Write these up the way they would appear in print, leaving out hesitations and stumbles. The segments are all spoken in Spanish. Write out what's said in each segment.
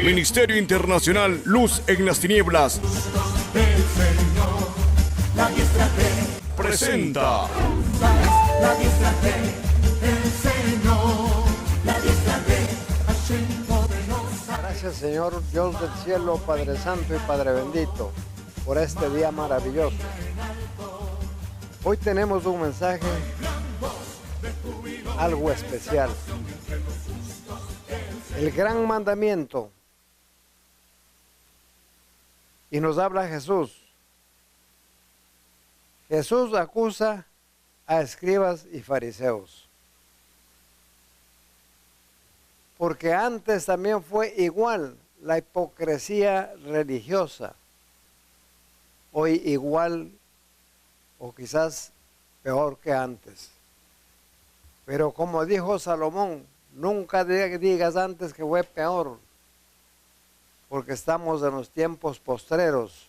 Ministerio Internacional Luz en las Tinieblas El Señor, la diestra de, presenta la diestra de, el Señor, la diestra de, Hashem poderosa. Gracias, Señor Dios del cielo, Padre Santo y Padre bendito, por este día maravilloso. Hoy tenemos un mensaje algo especial. El gran mandamiento. Y nos habla Jesús. Jesús acusa a escribas y fariseos. Porque antes también fue igual la hipocresía religiosa. Hoy igual o quizás peor que antes. Pero como dijo Salomón, nunca digas antes que fue peor, porque estamos en los tiempos postreros.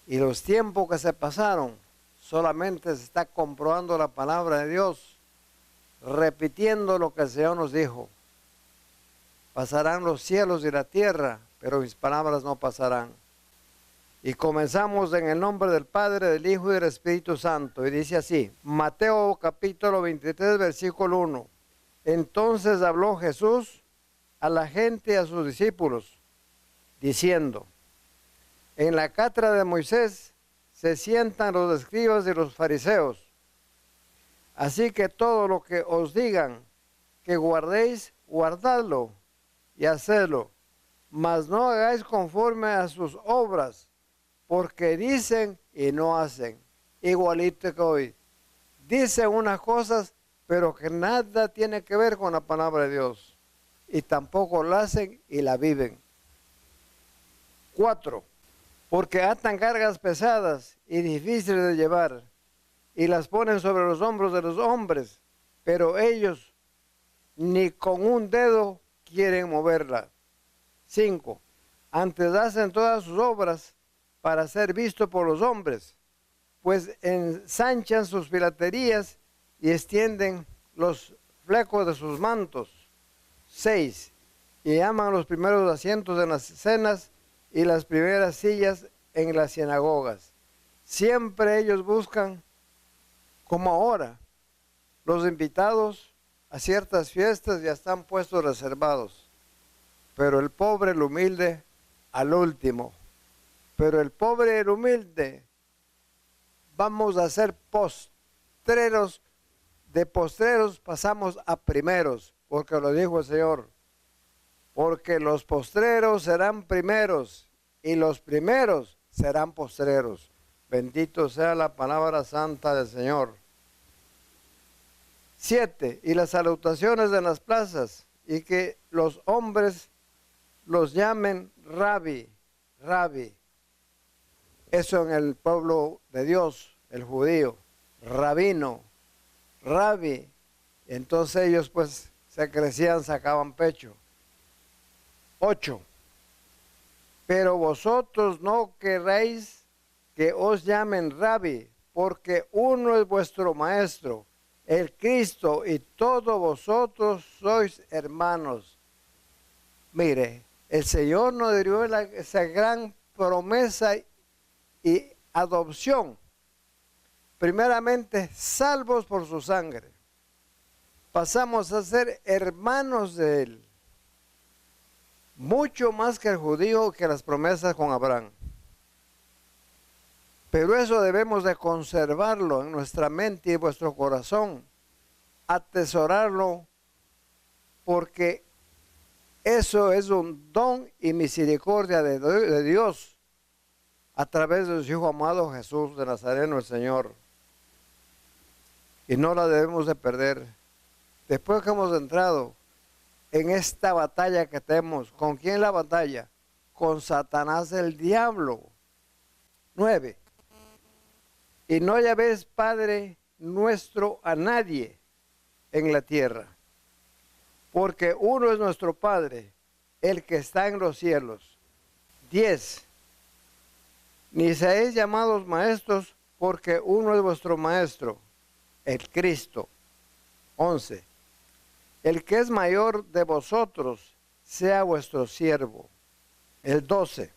Y los tiempos que se pasaron, solamente se está comprobando la palabra de Dios, repitiendo lo que el Señor nos dijo. Pasarán los cielos y la tierra, pero mis palabras no pasarán. Y comenzamos en el nombre del Padre, del Hijo y del Espíritu Santo. Y dice así, Mateo capítulo 23, versículo 1. Entonces habló Jesús a la gente y a sus discípulos, diciendo, en la cátedra de Moisés se sientan los escribas y los fariseos. Así que todo lo que os digan que guardéis, guardadlo y hacedlo, mas no hagáis conforme a sus obras, porque dicen y no hacen. Igualito que hoy. Dicen unas cosas, pero que nada tiene que ver con la palabra de Dios. Y tampoco la hacen y la viven. 4. Porque atan cargas pesadas y difíciles de llevar, y las ponen sobre los hombros de los hombres, pero ellos ni con un dedo quieren moverla. 5. Antes hacen todas sus obras para ser visto por los hombres, pues ensanchan sus filaterías y extienden los flecos de sus mantos. 6. Y aman los primeros asientos en las cenas y las primeras sillas en las sinagogas. Siempre ellos buscan, como ahora, los invitados a ciertas fiestas ya están puestos reservados, pero el pobre, el humilde, al último. Pero el pobre y el humilde vamos a ser postreros, de postreros pasamos a primeros, porque lo dijo el Señor. Porque los postreros serán primeros y los primeros serán postreros. Bendito sea la palabra santa del Señor. 7. Y las salutaciones en las plazas, y que los hombres los llamen Rabí, Rabí. Eso en el pueblo de Dios, el judío, rabino, Rabí. Entonces ellos pues se crecían, sacaban pecho. 8. Pero vosotros no queréis que os llamen Rabí, porque uno es vuestro maestro, el Cristo, y todos vosotros sois hermanos. Mire, el Señor nos dio esa gran promesa y adopción. Primeramente, salvos por su sangre. Pasamos a ser hermanos de Él. Mucho más que el judío, que las promesas con Abraham. Pero eso debemos de conservarlo en nuestra mente y en vuestro corazón. Atesorarlo, porque eso es un don y misericordia de Dios a través de su Hijo amado Jesús de Nazareno, el Señor. Y no la debemos de perder. Después que hemos entrado en esta batalla que tenemos, ¿con quién la batalla? Con Satanás el diablo. 9. Y no llaméis Padre nuestro a nadie en la tierra, porque uno es nuestro Padre, el que está en los cielos. 10. Ni seáis llamados maestros, porque uno es vuestro maestro, el Cristo. 11. El que es mayor de vosotros sea vuestro siervo. El 12.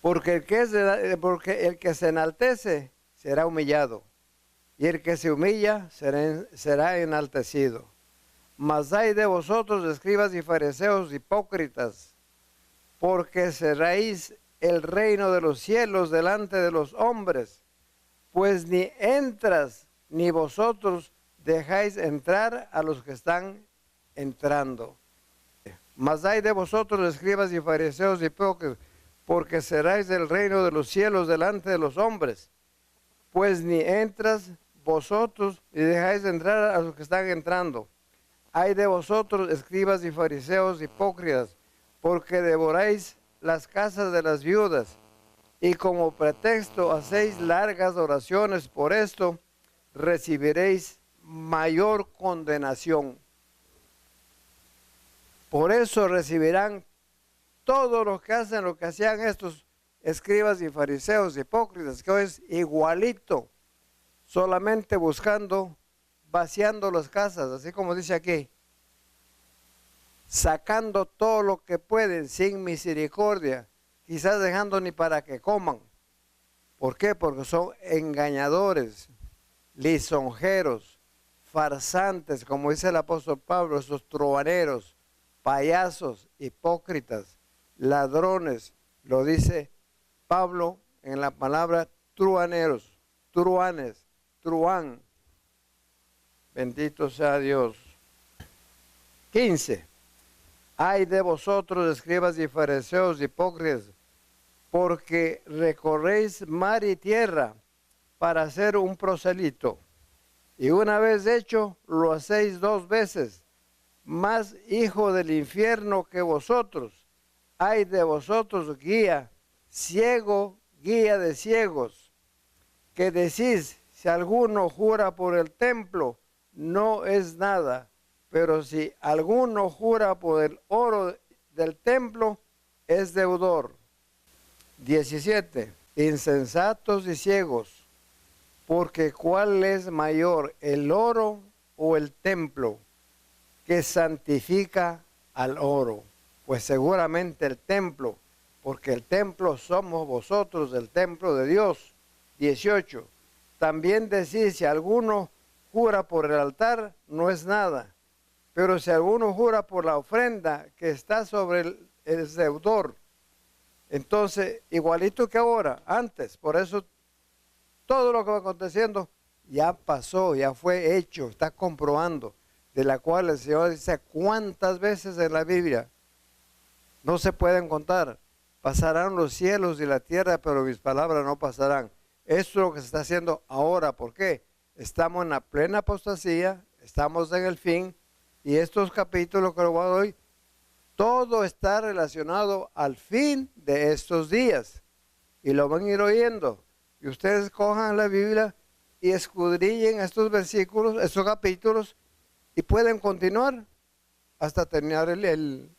Porque el que se enaltece será humillado, y el que se humilla será enaltecido. Mas ay de vosotros, escribas y fariseos hipócritas, porque cerráis el reino de los cielos delante de los hombres, pues ni entras ni vosotros dejáis entrar a los que están entrando. Mas ay de vosotros, escribas y fariseos hipócritas, porque cerráis el reino de los cielos delante de los hombres, pues ni entras vosotros y dejáis entrar a los que están entrando. Ay de vosotros, escribas y fariseos hipócritas, porque devoráis las casas de las viudas, y como pretexto hacéis largas oraciones. Por esto recibiréis mayor condenación. Por eso recibirán todos los que hacen lo que hacían estos escribas y fariseos hipócritas, que hoy es igualito, solamente buscando, vaciando las casas, así como dice aquí, sacando todo lo que pueden sin misericordia, quizás dejando ni para que coman. ¿Por qué? Porque son engañadores, lisonjeros, farsantes, como dice el apóstol Pablo, esos truhaneros, payasos, hipócritas, ladrones, lo dice Pablo en la palabra truhaneros, truhanes, truán. Bendito sea Dios. 15. Ay de vosotros, escribas y fariseos hipócritas, porque recorréis mar y tierra para hacer un proselito, y una vez hecho, lo hacéis 2 veces, más hijo del infierno que vosotros. Ay de vosotros, guía, ciego, guía de ciegos, que decís, si alguno jura por el templo, no es nada, pero si alguno jura por el oro del templo, es deudor. 17. Insensatos y ciegos, porque ¿cuál es mayor, el oro o el templo que santifica al oro? Pues seguramente el templo, porque el templo somos vosotros, el templo de Dios. 18. También decís, si alguno jura por el altar, no es nada, pero si alguno jura por la ofrenda que está sobre el deudor, entonces igualito que ahora, antes. Por eso todo lo que va aconteciendo ya pasó, ya fue hecho, está comprobando, de la cual el Señor dice cuántas veces en la Biblia, no se pueden contar. Pasarán los cielos y la tierra, pero mis palabras no pasarán. Esto es lo que se está haciendo ahora. ¿Por qué? Estamos en la plena apostasía, estamos en el fin, y estos capítulos que lo voy a dar hoy, todo está relacionado al fin de estos días. Y lo van a ir oyendo. Y ustedes cojan la Biblia y escudrillen estos versículos, estos capítulos, y pueden continuar hasta terminar el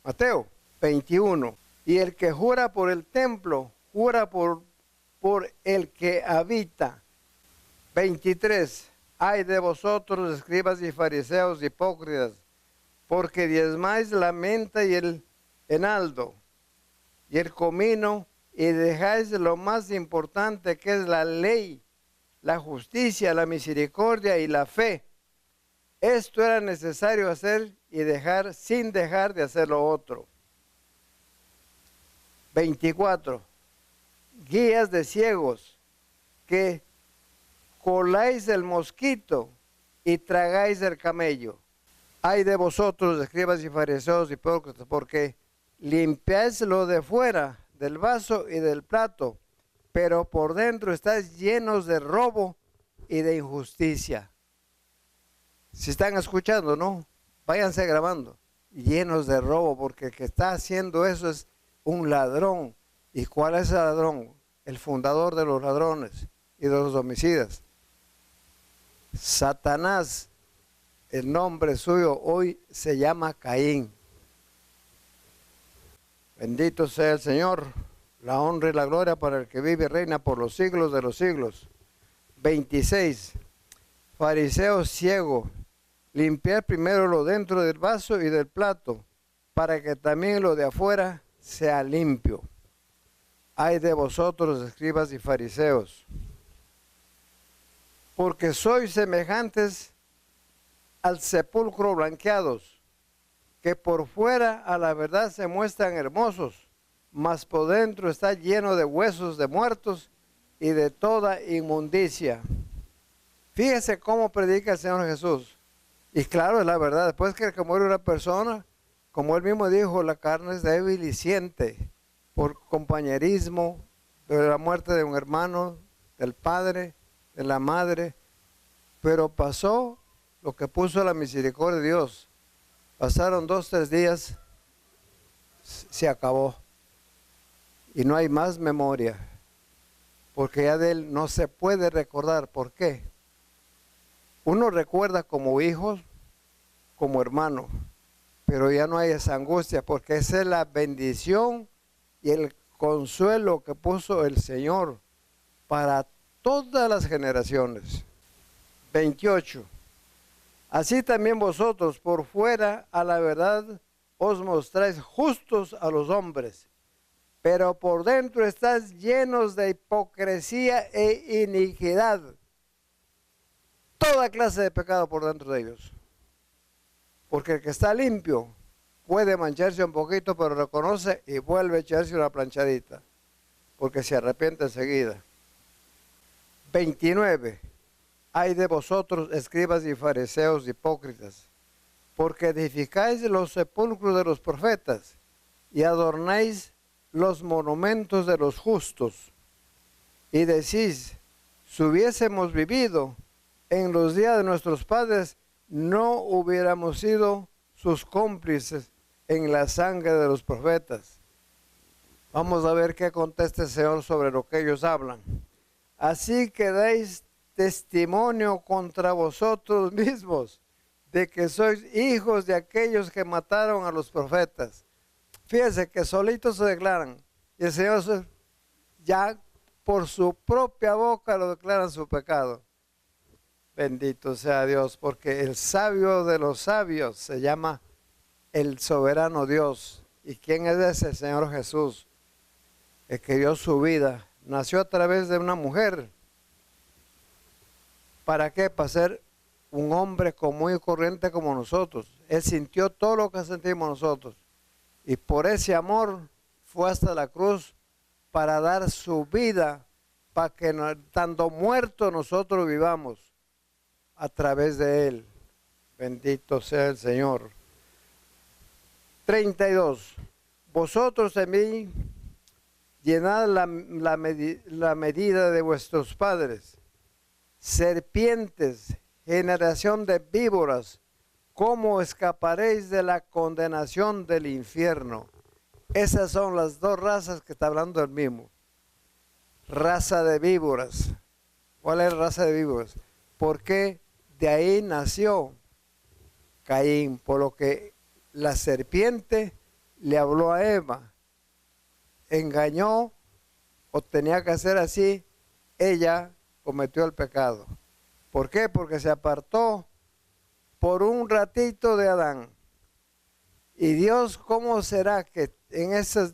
Mateo 21. Y el que jura por el templo, jura por el que habita. 23. Ay de vosotros, escribas y fariseos hipócritas, porque diezmáis la menta y el enaldo y el comino, y dejáis lo más importante, que es la ley, la justicia, la misericordia y la fe. Esto era necesario hacer y dejar, sin dejar de hacer lo otro. 24. Guías de ciegos, que coláis el mosquito y tragáis el camello. Ay de vosotros, escribas y fariseos hipócritas, porque limpiáis lo de fuera del vaso y del plato, pero por dentro estáis llenos de robo y de injusticia. Si están escuchando, ¿no? Váyanse grabando. Llenos de robo, porque el que está haciendo eso es un ladrón. ¿Y cuál es el ladrón? El fundador de los ladrones y de los homicidas. Satanás, el nombre suyo hoy se llama Caín. Bendito sea el Señor, la honra y la gloria para el que vive y reina por los siglos de los siglos. 26. Fariseo ciego, limpiar primero lo dentro del vaso y del plato, para que también lo de afuera sea limpio. Ay de vosotros, escribas y fariseos, porque sois semejantes al sepulcro blanqueados, que por fuera a la verdad se muestran hermosos, mas por dentro está lleno de huesos de muertos y de toda inmundicia. Fíjese cómo predica el Señor Jesús. Y claro, es la verdad. Después que muere una persona, como él mismo dijo, la carne es débil y siente por compañerismo, de la muerte de un hermano, del padre, de la madre. Pero pasó lo que puso la misericordia de Dios. Pasaron 2, 3 días, se acabó. Y no hay más memoria. Porque ya de él no se puede recordar. ¿Por qué? Uno recuerda como hijos, como hermano, pero ya no hay esa angustia, porque esa es la bendición y el consuelo que puso el Señor para todas las generaciones. 28. Así también vosotros por fuera a la verdad os mostráis justos a los hombres, pero por dentro estáis llenos de hipocresía e iniquidad. Toda clase de pecado por dentro de ellos. Porque el que está limpio puede mancharse un poquito, pero reconoce y vuelve a echarse una planchadita, porque se arrepiente enseguida. 29. Ay de vosotros, escribas y fariseos hipócritas, porque edificáis los sepulcros de los profetas y adornáis los monumentos de los justos. Y decís, si hubiésemos vivido en los días de nuestros padres, no hubiéramos sido sus cómplices en la sangre de los profetas. Vamos a ver qué contesta el Señor sobre lo que ellos hablan. Así que dais testimonio contra vosotros mismos de que sois hijos de aquellos que mataron a los profetas. Fíjense que solitos se declaran. Y el Señor ya por su propia boca lo declaran su pecado. Bendito sea Dios, porque el sabio de los sabios se llama el soberano Dios. ¿Y quién es ese? El Señor Jesús, el que dio su vida. Nació a través de una mujer. ¿Para qué? Para ser un hombre común y corriente como nosotros. Él sintió todo lo que sentimos nosotros. Y por ese amor fue hasta la cruz para dar su vida, para que estando muertos nosotros vivamos a través de él. Bendito sea el Señor. 32. Vosotros en mí llenad la medida de vuestros padres. Serpientes, generación de víboras, ¿cómo escaparéis de la condenación del infierno? Esas son las dos razas que está hablando el mismo. Raza de víboras. ¿Cuál es la raza de víboras? Porque de ahí nació Caín, por lo que la serpiente le habló a Eva, engañó o tenía que hacer así, ella cometió el pecado. ¿Por qué? Porque se apartó por un ratito de Adán. Y Dios, ¿cómo será que en esas,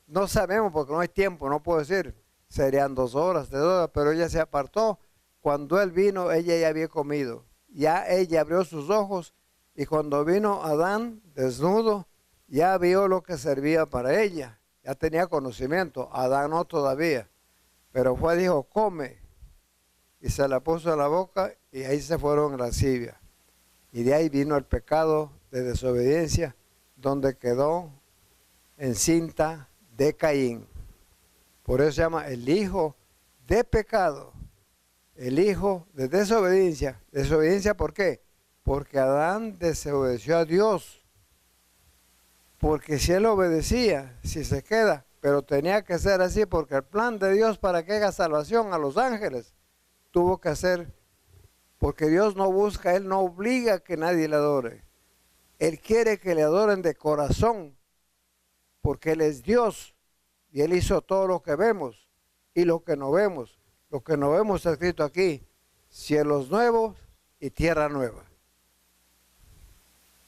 no sabemos porque no hay tiempo, no puedo decir, serían 2 horas, 3 horas, pero ella se apartó. Cuando él vino, ella ya había comido. Ya ella abrió sus ojos y cuando vino Adán desnudo, ya vio lo que servía para ella. Ya tenía conocimiento, Adán no todavía. Pero fue, dijo, come. Y se la puso a la boca y ahí se fueron lascivias. Y de ahí vino el pecado de desobediencia, donde quedó encinta de Caín. Por eso se llama el hijo de pecado, el hijo de desobediencia. ¿Desobediencia por qué? Porque Adán desobedeció a Dios. Porque si él obedecía, si se queda, pero tenía que ser así, porque el plan de Dios para que haga salvación a los ángeles, tuvo que hacer, porque Dios no busca, Él no obliga a que nadie le adore. Él quiere que le adoren de corazón, porque Él es Dios y Él hizo todo lo que vemos y lo que no vemos. Lo que no vemos está escrito aquí, cielos nuevos y tierra nueva.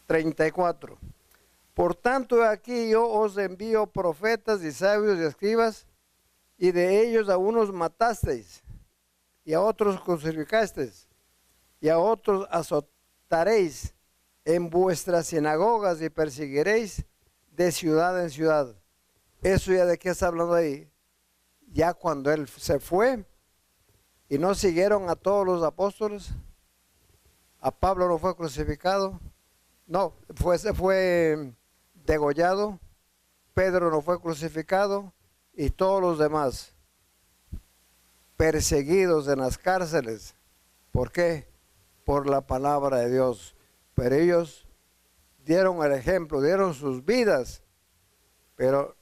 34. Por tanto, aquí yo os envío profetas y sabios y escribas, y de ellos a unos matasteis, y a otros crucificasteis, y a otros azotaréis en vuestras sinagogas y perseguiréis de ciudad en ciudad. Eso ya de qué está hablando ahí. Ya cuando él se fue y no siguieron a todos los apóstoles, a Pablo no fue crucificado, no, se fue degollado, Pedro no fue crucificado y todos los demás perseguidos en las cárceles. ¿Por qué? Por la palabra de Dios. Pero ellos dieron el ejemplo, dieron sus vidas, pero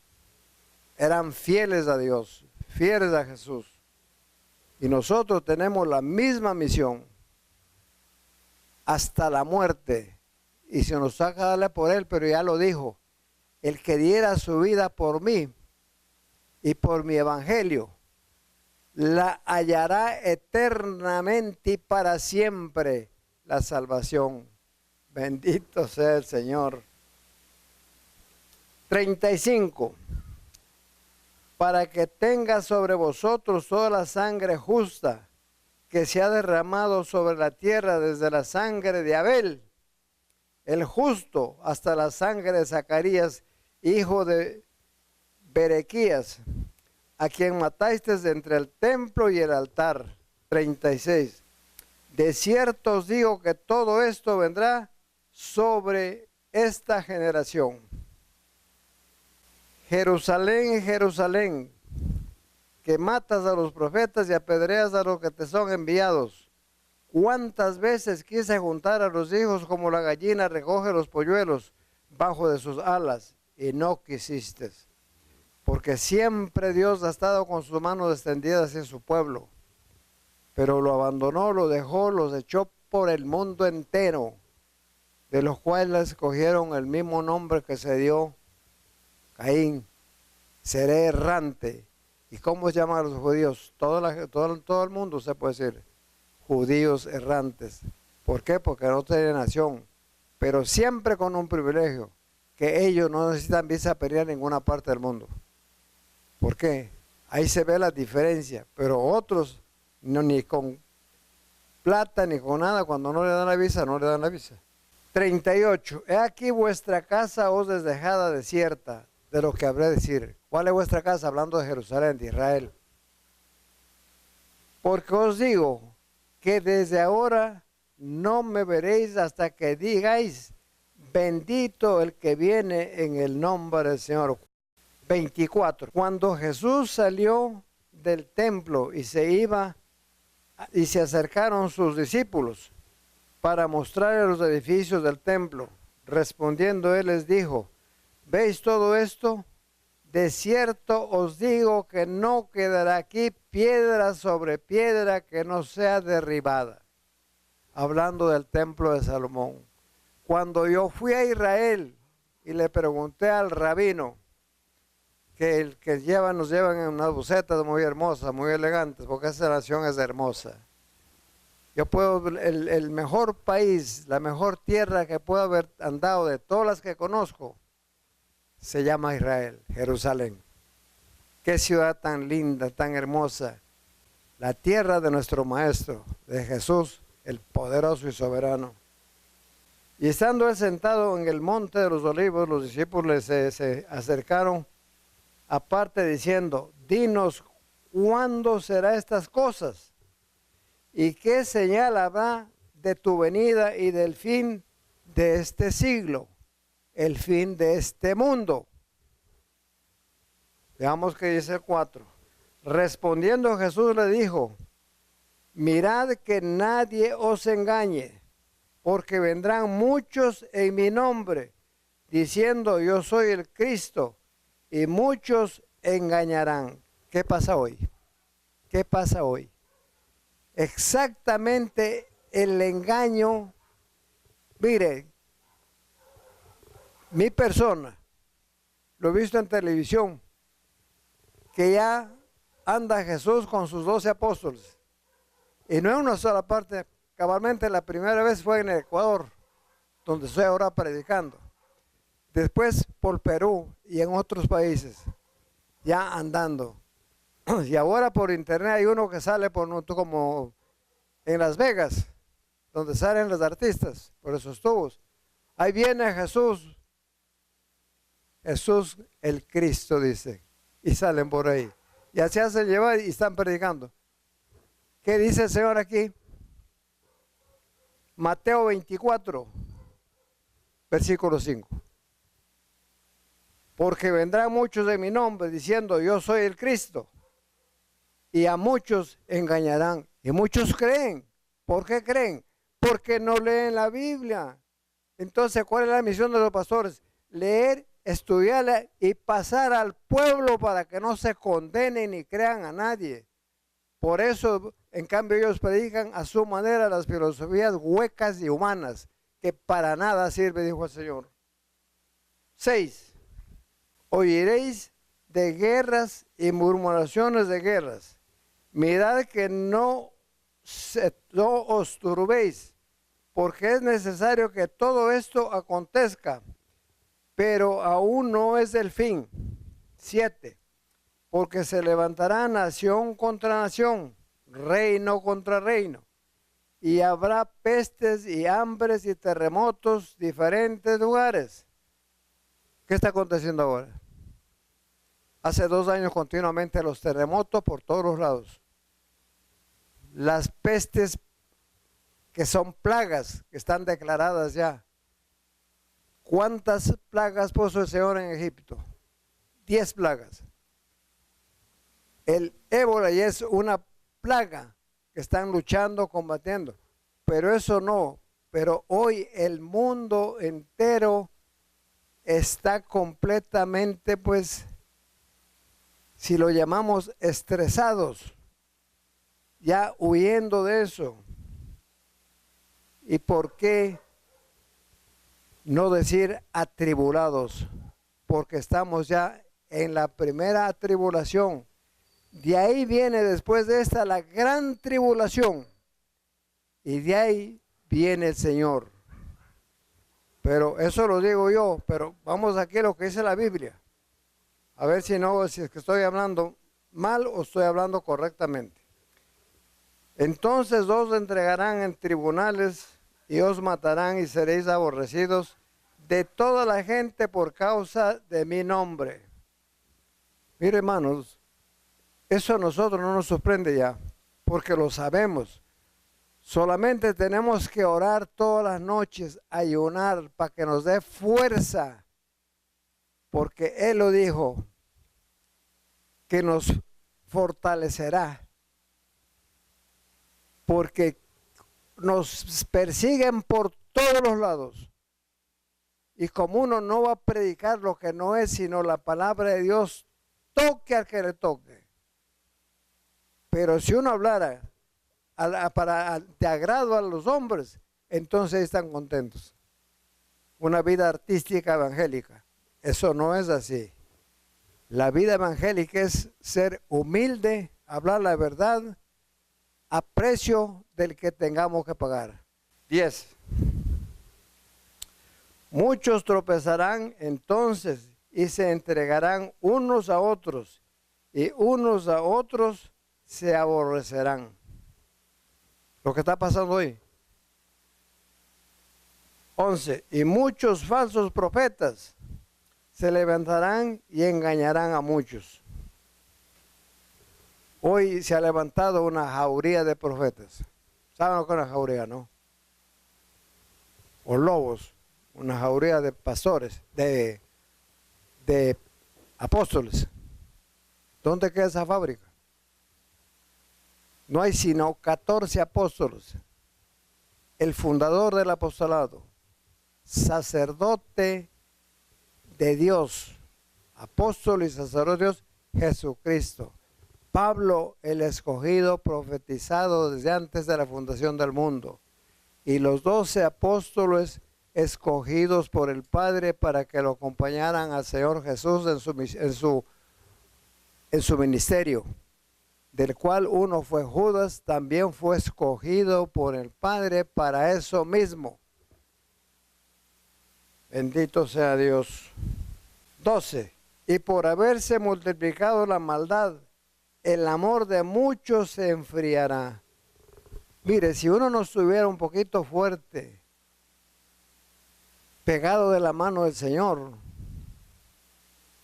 eran fieles a Dios, fieles a Jesús. Y nosotros tenemos la misma misión hasta la muerte. Y se nos saca darle por él, pero ya lo dijo, el que diera su vida por mí y por mi evangelio, la hallará eternamente y para siempre la salvación. Bendito sea el Señor. 35. Para que tenga sobre vosotros toda la sangre justa que se ha derramado sobre la tierra desde la sangre de Abel, el justo, hasta la sangre de Zacarías, hijo de Berequías, a quien matasteis entre el templo y el altar. 36. De cierto os digo que todo esto vendrá sobre esta generación. Jerusalén, Jerusalén, que matas a los profetas y apedreas a los que te son enviados. ¿Cuántas veces quise juntar a los hijos como la gallina recoge los polluelos bajo de sus alas y no quisiste? Porque siempre Dios ha estado con sus manos extendidas en su pueblo, pero lo abandonó, lo dejó, los echó por el mundo entero, de los cuales escogieron el mismo nombre que se dio Caín. Seré errante. ¿Y cómo se llaman a los judíos? Todo el mundo se puede decir judíos errantes. ¿Por qué? Porque no tienen nación, pero siempre con un privilegio, que ellos no necesitan visa para ir a ninguna parte del mundo. ¿Por qué? Ahí se ve la diferencia, pero otros no, ni con plata ni con nada, cuando no le dan la visa, no le dan la visa. 38. He aquí vuestra casa os es dejada desierta, de lo que habré de decir. ¿Cuál es vuestra casa? Hablando de Jerusalén, de Israel. Porque os digo que desde ahora no me veréis hasta que digáis, bendito el que viene en el nombre del Señor. 24. Cuando Jesús salió del templo y se iba, y se acercaron sus discípulos para mostrarle los edificios del templo, respondiendo él les dijo, ¿veis todo esto? De cierto os digo que no quedará aquí piedra sobre piedra que no sea derribada. Hablando del templo de Salomón. Cuando yo fui a Israel y le pregunté al rabino, que el que nos llevan en unas bucetas muy hermosas, muy elegantes, porque esa nación es hermosa. Yo puedo, el mejor país, la mejor tierra que puedo haber andado de todas las que conozco, se llama Israel, Jerusalén. Qué ciudad tan linda, tan hermosa. La tierra de nuestro Maestro, de Jesús, el poderoso y soberano. Y estando él sentado en el monte de los olivos, los discípulos se acercaron aparte diciendo, dinos, ¿cuándo será estas cosas? ¿Y qué señal habrá de tu venida y del fin de este siglo? El fin de este mundo. Veamos qué dice el 4. Respondiendo Jesús le dijo, mirad que nadie os engañe, porque vendrán muchos en mi nombre, diciendo yo soy el Cristo, y muchos engañarán. ¿Qué pasa hoy? ¿Qué pasa hoy? Exactamente el engaño. Mire, mi persona, lo he visto en televisión, que ya anda Jesús con sus 12 apóstoles. Y no es una sola parte, cabalmente la primera vez fue en el Ecuador, donde estoy ahora predicando. después por Perú y en otros países, ya andando. Y ahora por internet hay uno que sale como en Las Vegas, donde salen los artistas, por esos tubos. Ahí viene Jesús, Jesús el Cristo, dice, y salen por ahí. Y así hacen llevar y están predicando. ¿Qué dice el Señor aquí? Mateo 24, versículo 5. Porque vendrán muchos de mi nombre diciendo, yo soy el Cristo. Y a muchos engañarán. Y muchos creen. ¿Por qué creen? Porque no leen la Biblia. Entonces, ¿cuál es la misión de los pastores? Leer, estudiarla y pasar al pueblo para que no se condenen ni crean a nadie. Por eso, en cambio, ellos predican a su manera las filosofías huecas y humanas, que para nada sirve, dijo el Señor. 6. Oiréis de guerras y murmuraciones de guerras. Mirad que no os turbéis, porque es necesario que todo esto acontezca, pero aún no es el fin. 7. Porque se levantará nación contra nación, reino contra reino, y habrá pestes y hambres y terremotos en diferentes lugares. ¿Qué está aconteciendo ahora? Hace 2 años continuamente los terremotos por todos los lados. Las pestes que son plagas, que están declaradas ya. ¿Cuántas plagas puso el Señor en Egipto? 10 plagas. El ébola ya es una plaga que están luchando, combatiendo. Pero eso no. Pero hoy el mundo entero está completamente, pues, si lo llamamos estresados, ya huyendo de eso. ¿Y por qué no decir atribulados? Porque estamos ya en la primera tribulación. De ahí viene después de esta la gran tribulación. Y de ahí viene el Señor. Pero eso lo digo yo, pero vamos aquí a lo que dice la Biblia. A ver si es que estoy hablando mal o estoy hablando correctamente. Entonces os entregarán en tribunales y os matarán y seréis aborrecidos de toda la gente por causa de mi nombre. Mire, hermanos, eso a nosotros no nos sorprende ya, porque lo sabemos. Solamente tenemos que orar todas las noches, ayunar para que nos dé fuerza. Porque Él lo dijo, que nos fortalecerá. Porque nos persiguen por todos los lados. Y como uno no va a predicar lo que no es, sino la palabra de Dios, toque al que le toque. Pero si uno hablara de agrado a los hombres, entonces están contentos. Una vida artística evangélica. Eso no es así. La vida evangélica es ser humilde, hablar la verdad, a precio del que tengamos que pagar. 10. Muchos tropezarán entonces y se entregarán unos a otros, y unos a otros se aborrecerán. Lo que está pasando hoy. 11. Y muchos falsos profetas se levantarán y engañarán a muchos. Hoy se ha levantado una jauría de profetas. ¿Saben lo que es una jauría, no? O lobos, una jauría de pastores, de apóstoles. ¿Dónde queda esa fábrica? No hay sino 14 apóstoles. El fundador del apostolado, sacerdote de Dios, apóstol y sacerdote de Dios, Jesucristo. Pablo, el escogido, profetizado desde antes de la fundación del mundo. Y los 12 apóstoles escogidos por el Padre para que lo acompañaran al Señor Jesús en su ministerio, del cual uno fue Judas, también fue escogido por el Padre para eso mismo. Bendito sea Dios. 12. Y por haberse multiplicado la maldad, el amor de muchos se enfriará. Mire, si uno no estuviera un poquito fuerte, pegado de la mano del Señor,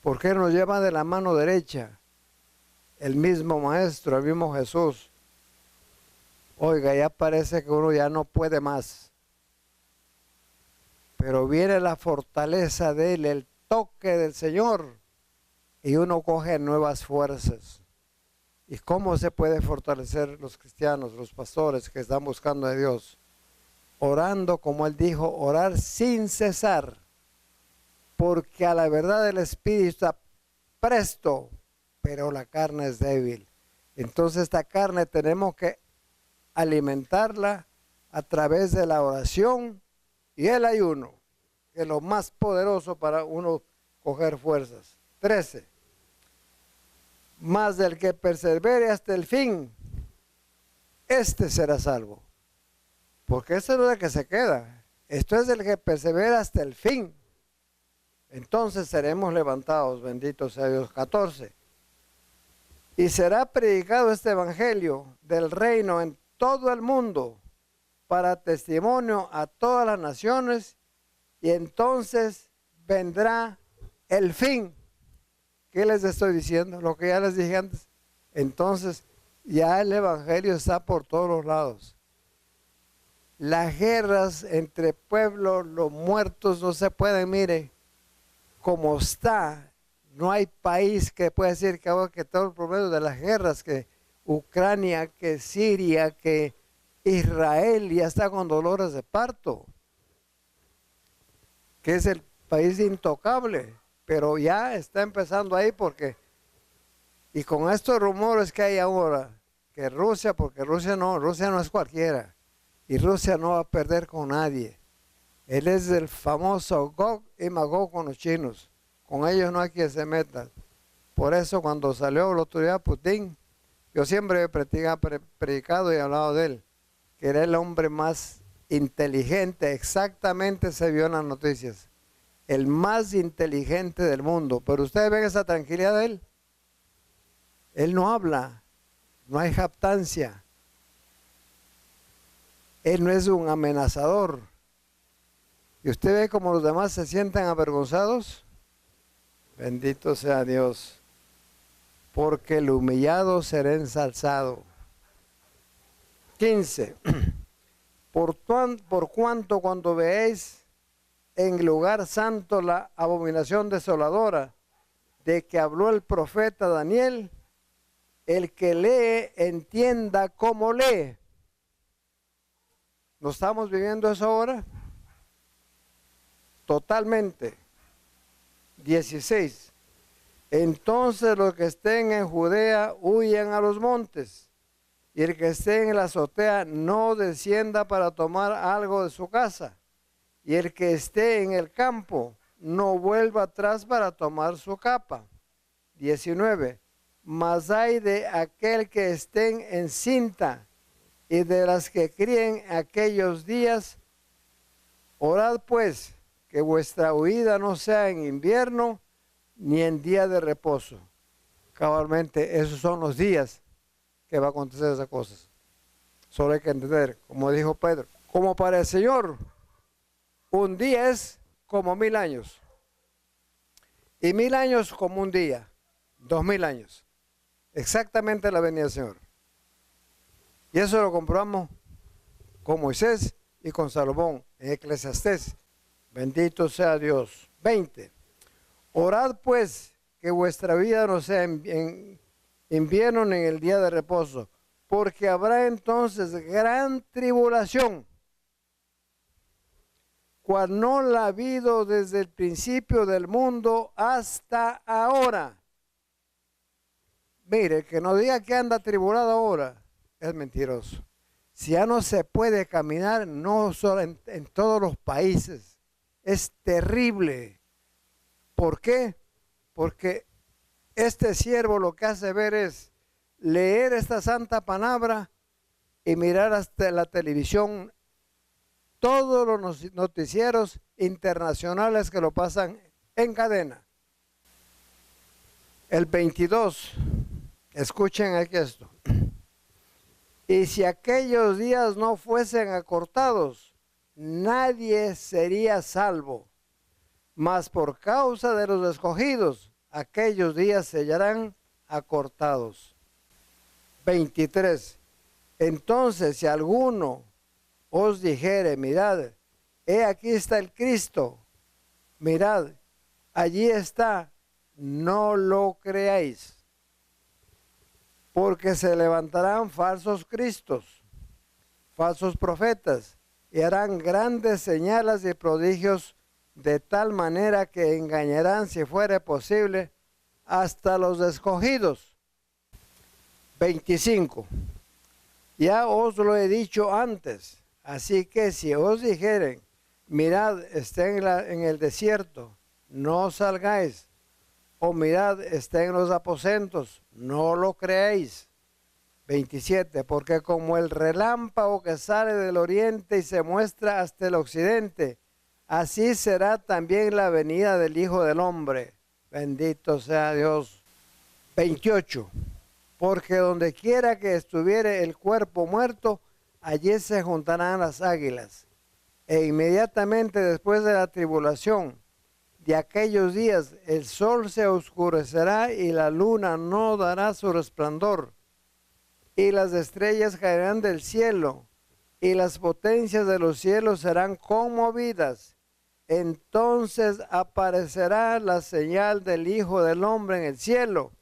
¿por qué nos lleva de la mano derecha? El mismo Maestro, el mismo Jesús. Oiga, ya parece que uno ya no puede más. Pero viene la fortaleza de Él, el toque del Señor, y uno coge nuevas fuerzas. ¿Y cómo se puede fortalecer los cristianos, los pastores que están buscando a Dios? Orando, como Él dijo, orar sin cesar, porque a la verdad el Espíritu está presto, pero la carne es débil. Entonces esta carne tenemos que alimentarla a través de la oración y el ayuno, que es lo más poderoso para uno coger fuerzas. 13. Mas del que persevere hasta el fin, este será salvo. Porque esto no es el que se queda, esto es el que persevera hasta el fin. Entonces seremos levantados, bendito sea Dios. 14. Y será predicado este evangelio del reino en todo el mundo para testimonio a todas las naciones, y entonces vendrá el fin. ¿Qué les estoy diciendo? Lo que ya les dije antes. Entonces ya el evangelio está por todos los lados. Las guerras entre pueblos, los muertos no se pueden, mire, como está. No hay país que pueda decir que ahora que todo el problema de las guerras, que Ucrania, que Siria, que Israel ya está con dolores de parto, que es el país intocable, pero ya está empezando ahí porque, y con estos rumores que hay ahora, que Rusia, porque Rusia no es cualquiera, y Rusia no va a perder con nadie. Él es el famoso Gog y Magog con los chinos. Con ellos no hay quien se meta. Por eso cuando salió la autoridad Putin, yo siempre he predicado y hablado de él, que era el hombre más inteligente, exactamente se vio en las noticias, el más inteligente del mundo. Pero ustedes ven esa tranquilidad de él. Él no habla, no hay jactancia. Él no es un amenazador. Y usted ve cómo los demás se sienten avergonzados. Bendito sea Dios, porque el humillado será ensalzado. 15. Por cuanto cuando veáis en el lugar santo la abominación desoladora de que habló el profeta Daniel, el que lee entienda cómo lee. ¿No estamos viviendo eso ahora? Totalmente. 16. Entonces los que estén en Judea huyan a los montes, y el que esté en la azotea no descienda para tomar algo de su casa, y el que esté en el campo no vuelva atrás para tomar su capa. 19. Mas hay de aquel que estén encinta y de las que críen aquellos días. Orad pues que vuestra huida no sea en invierno ni en día de reposo. Cabalmente, esos son los días que va a acontecer esas cosas. Solo hay que entender, como dijo Pedro, como para el Señor, un día es como 1000 años. Y 1000 años como un día, 2000 años. Exactamente la venida del Señor. Y eso lo comprobamos con Moisés y con Salomón en Eclesiastés. Bendito sea Dios. 20. Orad pues que vuestra vida no sea en invierno ni en el día de reposo, porque habrá entonces gran tribulación, cual no la ha habido desde el principio del mundo hasta ahora. Mire, que no diga que anda tribulado ahora, es mentiroso. Si ya no se puede caminar, no solo en todos los países, es terrible. ¿Por qué? Porque este siervo lo que hace ver es leer esta santa palabra y mirar hasta la televisión todos los noticieros internacionales que lo pasan en cadena. El 22, escuchen aquí esto. Y si aquellos días no fuesen acortados, nadie sería salvo. Mas por causa de los escogidos, aquellos días se hallarán acortados. 23. Entonces, si alguno os dijere, mirad, he aquí está el Cristo, mirad, allí está, no lo creáis. Porque se levantarán falsos cristos, falsos profetas, y harán grandes señales y prodigios, de tal manera que engañarán, si fuere posible, hasta los escogidos. 25. Ya os lo he dicho antes, así que si os dijeren, mirad, está en el desierto, no salgáis, o mirad, está en los aposentos, no lo creéis. 27. Porque como el relámpago que sale del oriente y se muestra hasta el occidente, así será también la venida del Hijo del Hombre. Bendito sea Dios. 28. Porque donde quiera que estuviere el cuerpo muerto, allí se juntarán las águilas. E inmediatamente después de la tribulación de aquellos días, el sol se oscurecerá y la luna no dará su resplandor. Y las estrellas caerán del cielo, y las potencias de los cielos serán conmovidas. Entonces aparecerá la señal del Hijo del Hombre en el cielo,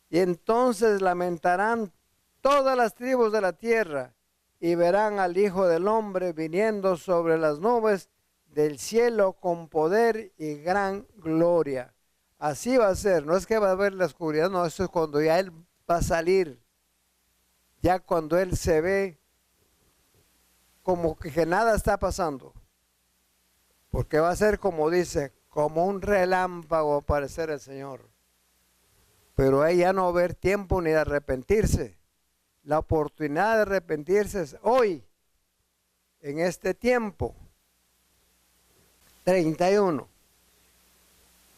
y entonces lamentarán todas las tribus de la tierra, y verán al Hijo del Hombre viniendo sobre las nubes del cielo con poder y gran gloria. Así va a ser, no es que va a haber la oscuridad, no, eso es cuando ya Él va a salir, ya cuando Él se ve como que nada está pasando, porque va a ser como dice, como un relámpago aparecer el Señor. Pero ahí ya no va a haber tiempo ni de arrepentirse. La oportunidad de arrepentirse es hoy, en este tiempo. 31.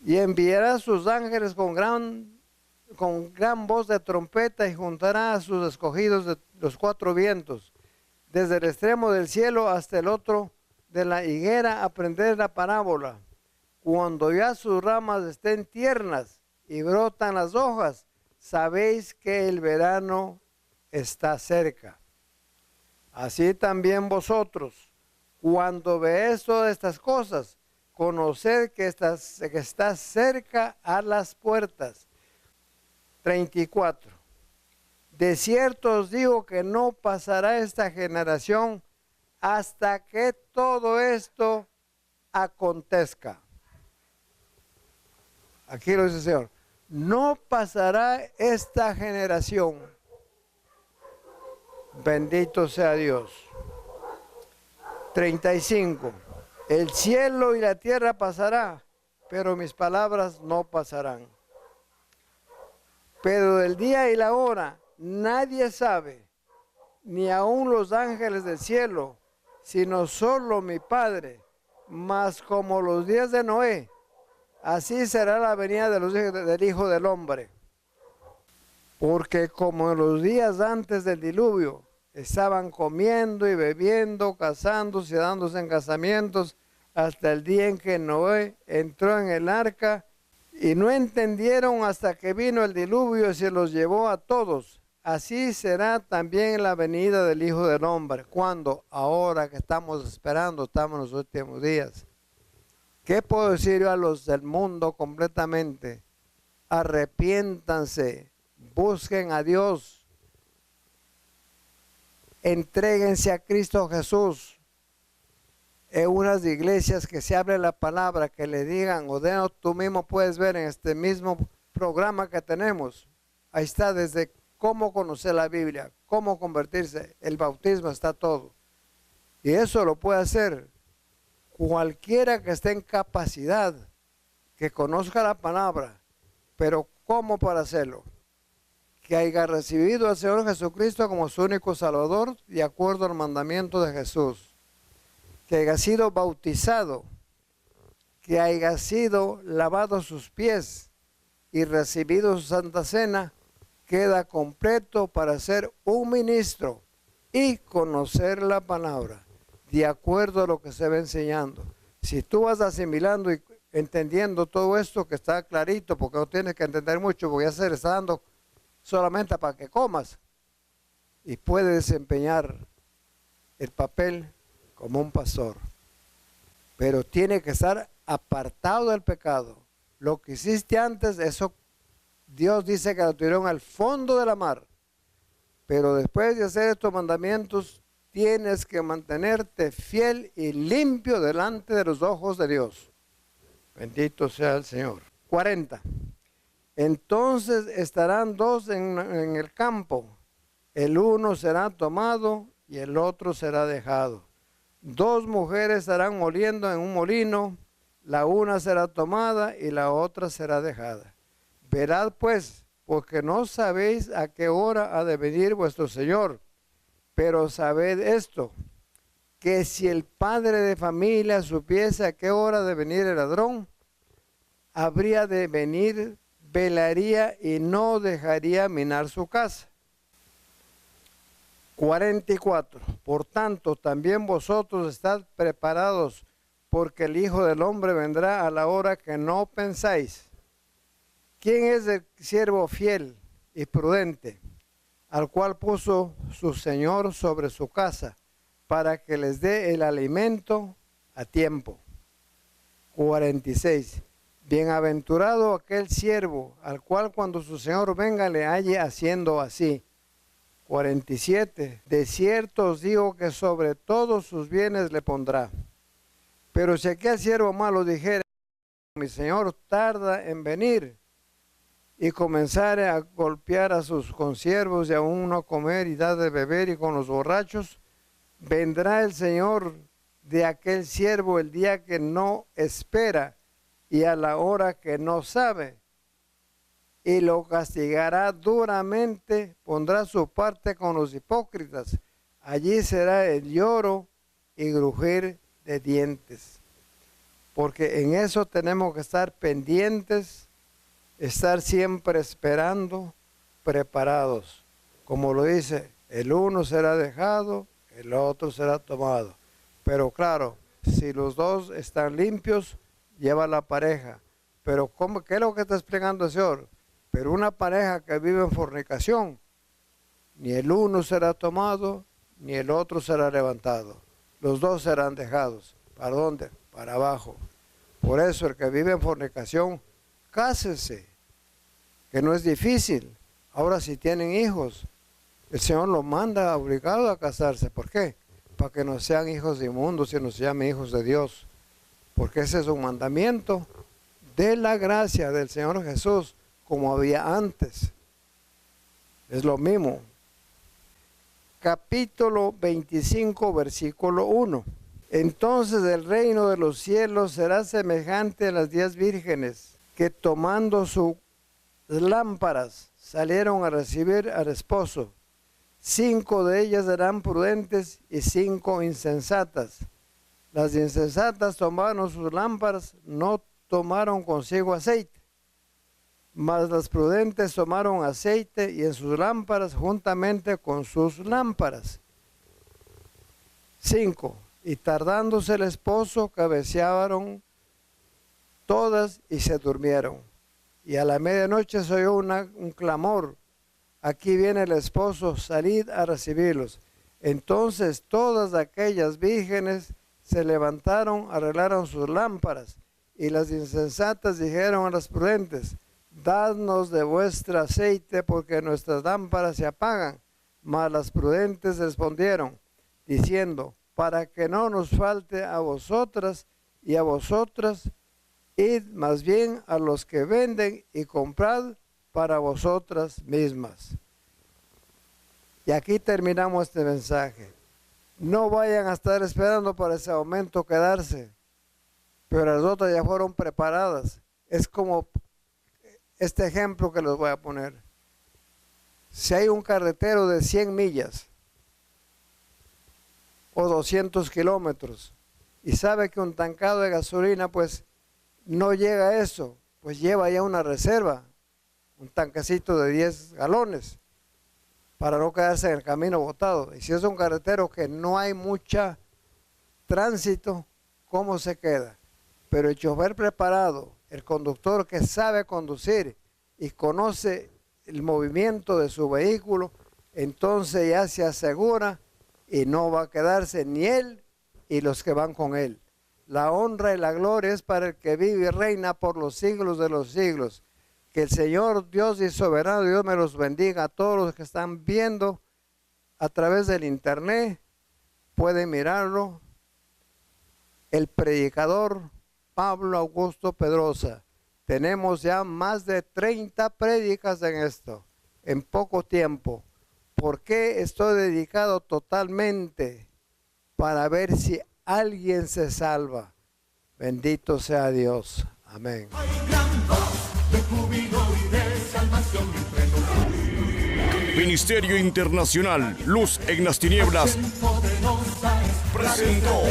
Y enviará sus ángeles con gran voz de trompeta y juntará a sus escogidos de los cuatro vientos, desde el extremo del cielo hasta el otro de la higuera, a prender la parábola. Cuando ya sus ramas estén tiernas y brotan las hojas, sabéis que el verano está cerca. Así también vosotros, cuando veáis todas estas cosas, conoced que está cerca a las puertas. 34. De cierto os digo que no pasará esta generación hasta que todo esto acontezca. Aquí lo dice el Señor. No pasará esta generación. Bendito sea Dios. 35. El cielo y la tierra pasará, pero mis palabras no pasarán. Pero del día y la hora nadie sabe, ni aun los ángeles del cielo, sino solo mi Padre. Mas como los días de Noé, así será la venida del Hijo del Hombre. Porque como en los días antes del diluvio, estaban comiendo y bebiendo, casándose y dándose en casamientos, hasta el día en que Noé entró en el arca, y no entendieron hasta que vino el diluvio y se los llevó a todos. Así será también la venida del Hijo del Hombre. ¿Cuándo? Ahora que estamos esperando, estamos en los últimos días. ¿Qué puedo decir yo a los del mundo completamente? Arrepiéntanse, busquen a Dios, entréguense a Cristo Jesús. En unas iglesias que se hable la palabra, que le digan, o tú mismo puedes ver en este mismo programa que tenemos, ahí está desde cómo conocer la Biblia, cómo convertirse, el bautismo, está todo. Y eso lo puede hacer cualquiera que esté en capacidad, que conozca la palabra, pero ¿cómo para hacerlo? Que haya recibido al Señor Jesucristo como su único Salvador, de acuerdo al mandamiento de Jesús. que haya sido bautizado, que haya sido lavado sus pies y recibido su santa cena, queda completo para ser un ministro y conocer la palabra, de acuerdo a lo que se va enseñando. Si tú vas asimilando y entendiendo todo esto que está clarito, porque no tienes que entender mucho, porque ya se le está dando solamente para que comas, y puedes desempeñar el papel como un pastor. Pero tiene que estar apartado del pecado. Lo que hiciste antes, eso Dios dice que lo tuvieron al fondo de la mar. Pero después de hacer estos mandamientos, tienes que mantenerte fiel y limpio delante de los ojos de Dios. Bendito sea el Señor. 40. Entonces estarán dos en el campo. El uno será tomado y el otro será dejado. Dos mujeres estarán moliendo en un molino. La una será tomada y la otra será dejada. Verad pues, porque no sabéis a qué hora ha de venir vuestro Señor. Pero sabed esto, que si el padre de familia supiese a qué hora de venir el ladrón, habría de venir, velaría y no dejaría minar su casa. 44. Por tanto, también vosotros estad preparados, porque el Hijo del Hombre vendrá a la hora que no pensáis. ¿Quién es el siervo fiel y prudente, al cual puso su Señor sobre su casa, para que les dé el alimento a tiempo? 46. Bienaventurado aquel siervo, al cual cuando su Señor venga le halle haciendo así. 47. De cierto os digo que sobre todos sus bienes le pondrá. Pero si aquel siervo malo dijere, mi Señor tarda en venir, y comenzare a golpear a sus consiervos y a uno a comer y dar de beber y con los borrachos, vendrá el Señor de aquel siervo el día que no espera y a la hora que no sabe, y lo castigará duramente, pondrá su parte con los hipócritas. Allí será el lloro y crujir de dientes. Porque en eso tenemos que estar pendientes, estar siempre esperando, preparados. Como lo dice, el uno será dejado, el otro será tomado. Pero claro, si los dos están limpios, lleva la pareja. Pero ¿qué es lo que está explicando el Señor? Pero una pareja que vive en fornicación, ni el uno será tomado, ni el otro será levantado. Los dos serán dejados. ¿Para dónde? Para abajo. Por eso el que vive en fornicación, cásese, que no es difícil. Ahora si tienen hijos, el Señor los manda obligado a casarse. ¿Por qué? Para que no sean hijos inmundos, sino se llamen hijos de Dios. Porque ese es un mandamiento de la gracia del Señor Jesús, como había antes. Es lo mismo. Capítulo 25, versículo 1. Entonces el reino de los cielos será semejante a las 10 vírgenes que tomando sus lámparas salieron a recibir al esposo. 5 de ellas eran prudentes y 5 insensatas. Las insensatas tomaron sus lámparas, no tomaron consigo aceite. Mas las prudentes tomaron aceite y en sus lámparas juntamente con sus lámparas. 5. Y tardándose el esposo, cabecearon todas y se durmieron. Y a la medianoche se oyó un clamor. Aquí viene el esposo, salid a recibirlos. Entonces todas aquellas vírgenes se levantaron, arreglaron sus lámparas. Y las insensatas dijeron a las prudentes, dadnos de vuestro aceite, porque nuestras lámparas se apagan. Mas las prudentes respondieron, diciendo, para que no nos falte a vosotras y a vosotras, id más bien a los que venden y comprad para vosotras mismas. Y aquí terminamos este mensaje. No vayan a estar esperando para ese momento quedarse, pero las otras ya fueron preparadas. Es como este ejemplo que les voy a poner. Si hay un carretero de 100 millas o 200 kilómetros y sabe que un tancado de gasolina pues no llega a eso, pues lleva ya una reserva, un tanquecito de 10 galones para no quedarse en el camino botado. Y si es un carretero que no hay mucha tránsito, ¿cómo se queda? Pero el chofer preparado, el conductor que sabe conducir y conoce el movimiento de su vehículo, entonces ya se asegura y no va a quedarse ni él y los que van con él. La honra y la gloria es para el que vive y reina por los siglos de los siglos. Que el Señor Dios y soberano Dios me los bendiga a todos los que están viendo a través del internet. Pueden mirarlo. El predicador Pablo Augusto Pedrosa. Tenemos ya más de 30 prédicas en esto, en poco tiempo. ¿Por qué estoy dedicado totalmente? Para ver si alguien se salva. Bendito sea Dios. Amén. Hay gran voz de júbilo y de salvación entre nosotros. Ministerio Internacional Luz en las Tinieblas Poderosa es presentó